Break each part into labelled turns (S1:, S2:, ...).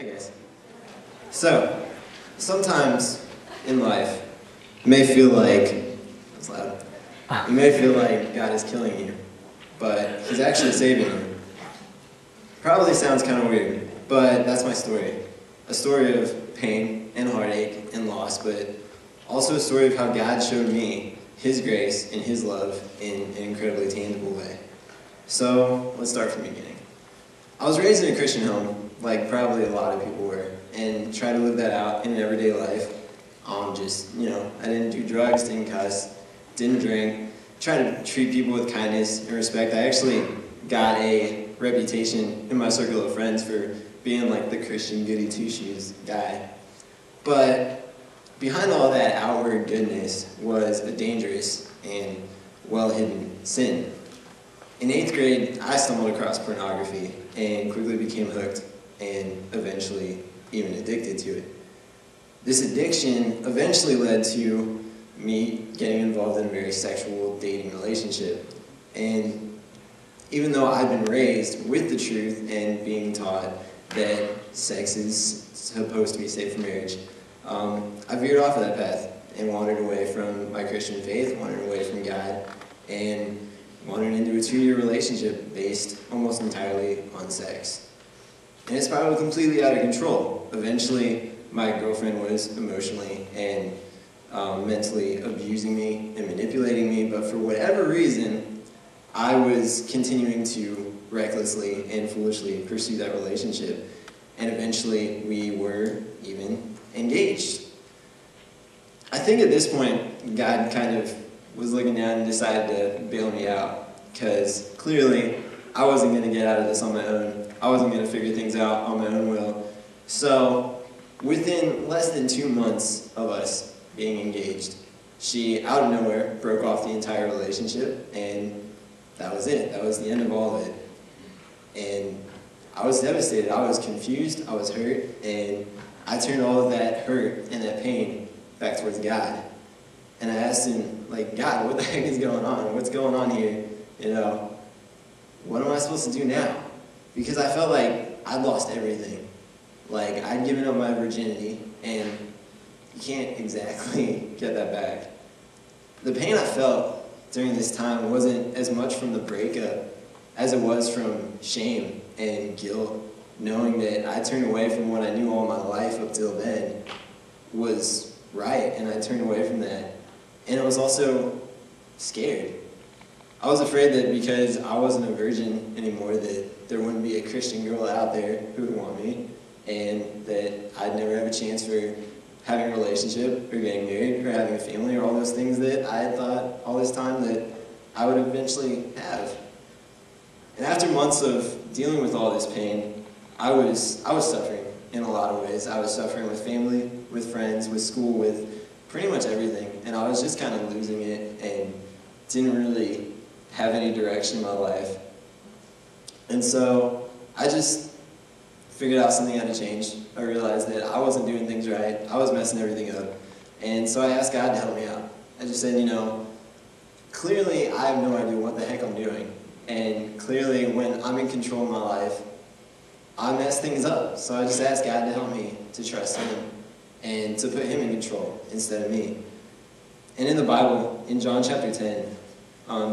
S1: Hey guys. So, sometimes in life, it may feel like, that's loud, you may feel like God is killing you, but He's actually saving you. Probably sounds kind of weird, but that's my story. A story of pain and heartache and loss, but also a story of how God showed me His grace and His love in an incredibly tangible way. So, let's start from the beginning. I was raised in a Christian home, like probably a lot of people were, and tried to live that out in everyday life. I didn't do drugs, didn't cuss, didn't drink, tried to treat people with kindness and respect. I actually got a reputation in my circle of friends for being like the Christian goody two-shoes guy. But behind all that outward goodness was a dangerous and well-hidden sin. In 8th grade, I stumbled across pornography and quickly became hooked and eventually even addicted to it. This addiction eventually led to me getting involved in a very sexual dating relationship. And even though I've been raised with the truth and being taught that sex is supposed to be safe for marriage, I veered off of that path and wandered away from my Christian faith, wandered away from God, and wandered into a 2-year relationship based almost entirely on sex. And it spiraled completely out of control. Eventually, my girlfriend was emotionally and mentally abusing me and manipulating me, but for whatever reason, I was continuing to recklessly and foolishly pursue that relationship. And eventually, we were even engaged. I think at this point, God kind of was looking down and decided to bail me out, because clearly I wasn't going to get out of this on my own. I wasn't going to figure things out on my own will. So within less than 2 months of us being engaged, she out of nowhere broke off the entire relationship, and that was it. That was the end of all of it. And I was devastated. I was confused. I was hurt, and I turned all of that hurt and that pain back towards God. And I asked him, like, God, what the heck is going on? What's going on here? What am I supposed to do now? Because I felt like I'd lost everything. Like, I'd given up my virginity, and you can't exactly get that back. The pain I felt during this time wasn't as much from the breakup as it was from shame and guilt, knowing that I turned away from what I knew all my life up till then was right, and I turned away from that. And I was also scared. I was afraid that because I wasn't a virgin anymore, that there wouldn't be a Christian girl out there who would want me, and that I'd never have a chance for having a relationship, or getting married, or having a family, or all those things that I had thought all this time that I would eventually have. And after months of dealing with all this pain, I was suffering in a lot of ways. I was suffering with family, with friends, with school, with pretty much everything. And I was just kind of losing it and didn't really have any direction in my life. And so I just figured out something had to change. I realized that I wasn't doing things right. I was messing everything up. And so I asked God to help me out. I just said, clearly I have no idea what the heck I'm doing. And clearly when I'm in control of my life, I mess things up. So I just asked God to help me to trust Him and to put Him in control instead of me. And in the Bible, in John chapter 10,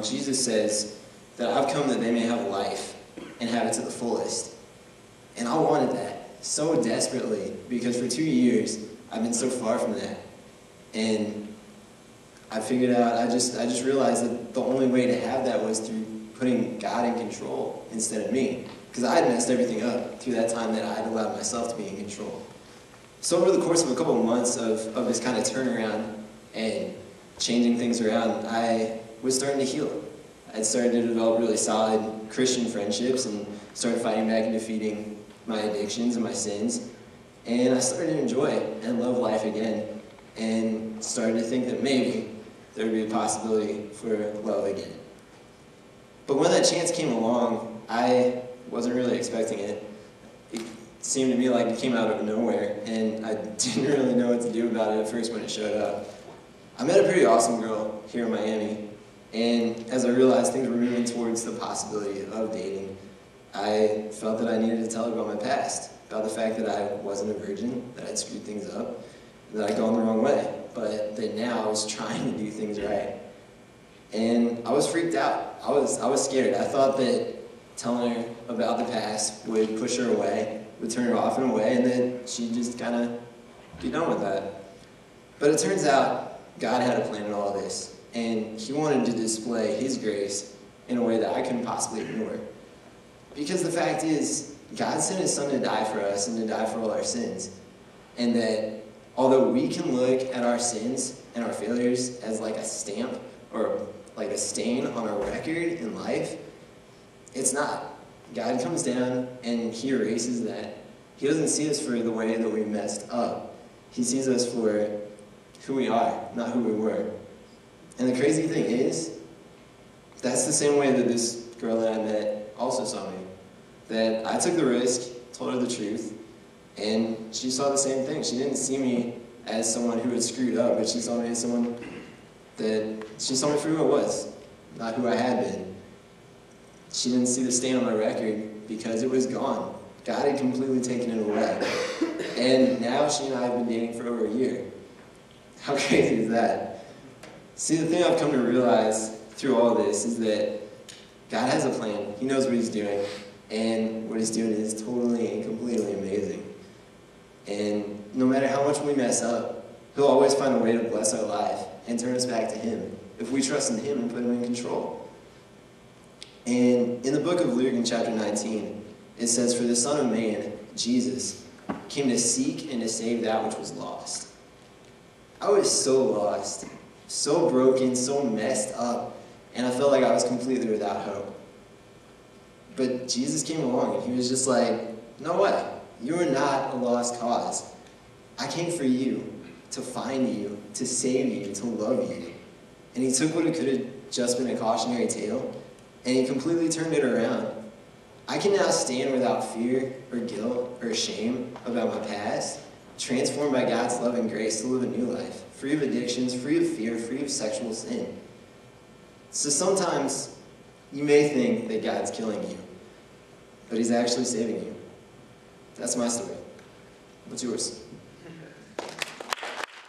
S1: Jesus says that I've come that they may have life and have it to the fullest. And I wanted that so desperately, because for 2 years I've been so far from that. And I figured out, I just realized that the only way to have that was through putting God in control instead of me. Because I had messed everything up through that time that I had allowed myself to be in control. So over the course of a couple of months of this kind of turnaround and changing things around, I was starting to heal. I'd started to develop really solid Christian friendships and started fighting back and defeating my addictions and my sins. And I started to enjoy and love life again, and started to think that maybe there would be a possibility for love again. But when that chance came along, I wasn't really expecting it. It seemed to me like it came out of nowhere, and I didn't really know what to do about it at first when it showed up. I met a pretty awesome girl here in Miami, and as I realized things were moving towards the possibility of dating, I felt that I needed to tell her about my past. about the fact that I wasn't a virgin, that I'd screwed things up, that I'd gone the wrong way, but that now I was trying to do things right. And I was freaked out. I was scared. I thought that telling her about the past would push her away, would turn her off in a way, and then she'd just kind of be done with that. But it turns out God had a plan in all this, and He wanted to display His grace in a way that I couldn't possibly ignore. Because the fact is, God sent His Son to die for us and to die for all our sins. And that although we can look at our sins and our failures as like a stamp or like a stain on our record in life, it's not. God comes down and He erases that. He doesn't see us for the way that we messed up. He sees us for who we are, not who we were. And the crazy thing is, that's the same way that this girl that I met also saw me. That I took the risk, told her the truth, and she saw the same thing. She didn't see me as someone who had screwed up, but she saw me as someone she saw me for who I was, not who I had been. She didn't see the stain on my record because it was gone. God had completely taken it away. And now she and I have been dating for over a year. How crazy is that? See, the thing I've come to realize through all this is that God has a plan. He knows what He's doing. And what He's doing is totally and completely amazing. And no matter how much we mess up, He'll always find a way to bless our life and turn us back to Him if we trust in Him and put Him in control. And in the book of Luke in chapter 19, it says, "For the Son of Man, Jesus, came to seek and to save that which was lost." I was so lost, so broken, so messed up, and I felt like I was completely without hope. But Jesus came along and He was just like, "No way, you are not a lost cause. I came for you, to find you, to save you, to love you." And He took what it could have just been a cautionary tale, and He completely turned it around. I can now stand without fear or guilt or shame about my past, transformed by God's love and grace to live a new life, free of addictions, free of fear, free of sexual sin. So sometimes you may think that God's killing you, but He's actually saving you. That's my story. What's yours?